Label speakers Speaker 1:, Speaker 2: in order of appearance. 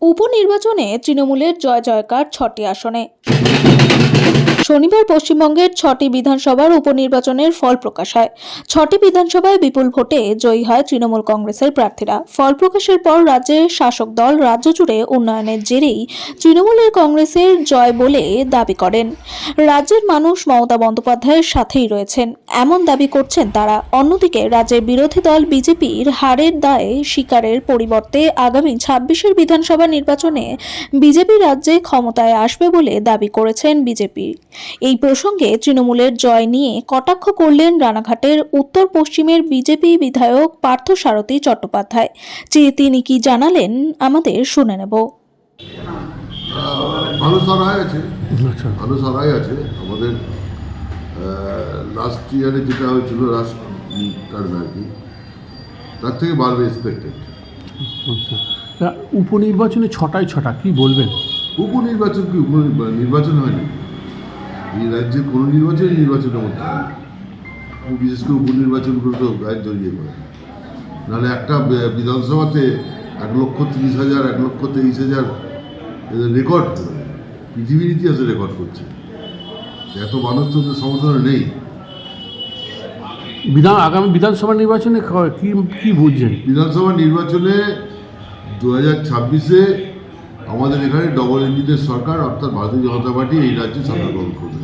Speaker 1: উপনির্বাচনে তৃণমূলের জয় জয়কার ৬টি আসনে। শনিবার পশ্চিমবঙ্গের ৬টি বিধানসভার উপনির্বাচনের ফল প্রকাশ হয়। ৬টি বিধানসভায় বিপুল ভোটে জয়ী হয় তৃণমূল কংগ্রেসের প্রার্থীরা। ফল প্রকাশের পর রাজ্যের শাসক দল রাজ্য জুড়ে উন্নয়নের জেরেই তৃণমূলের কংগ্রেসের জয় বলে দাবি করেন। রাজ্যের মানুষ মমতা বন্দ্যোপাধ্যায়ের সাথেই রয়েছেন, এমন দাবি করছেন তারা। অন্যদিকে রাজ্যের বিরোধী দল বিজেপির হারের দায়ে স্বীকারের পরিবর্তে আগামী ২৬-এর বিধানসভা নির্বাচনে বিজেপি রাজ্যে ক্ষমতায় আসবে বলে দাবি করেছেন বিজেপি। এই প্রসঙ্গে তৃণমূলের জয় নিয়ে কটাক্ষ করলেন রানাঘাটের উত্তর পশ্চিমের বিজেপি বিধায়ক পার্থসারথী চট্টোপাধ্যায়। তিনি কি জানালেন আমাদের শুনে নেব।
Speaker 2: ভালো সারাই আছে, ভালো সারাই আছে। আমাদের লাস্ট ইয়ারে যেটা হয়েছিল লাস্ট টার্মে আর কি, তার থেকে বাড়বে এক্সপেক্টেড।
Speaker 3: উপনির্বাচনে ৬টায় ৬টা কি বলবেন?
Speaker 2: উপনির্বাচন কি নির্বাচন হয়নি? এই রাজ্যের কোনো নির্বাচনের মধ্যে হয়, বিশেষ করে উপনির্বাচনগুলো তো গায়ে জড়িয়ে পড়ে। নাহলে একটা বিধানসভাতে ১,৩০,০০০, ১,২৩,০০০ রেকর্ড, পৃথিবীর ইতিহাসে রেকর্ড করছে। এত মানুষ তো সমর্থনে নেই।
Speaker 3: আগামী বিধানসভা নির্বাচনে কি বুঝছেন?
Speaker 2: বিধানসভা নির্বাচনে ২০২৬-এ আমাদের এখানে ডবল ইঞ্জিনের সরকার, অর্থাৎ ভারতীয় জনতা পার্টি এই রাজ্যে সরকার গঠন করবে।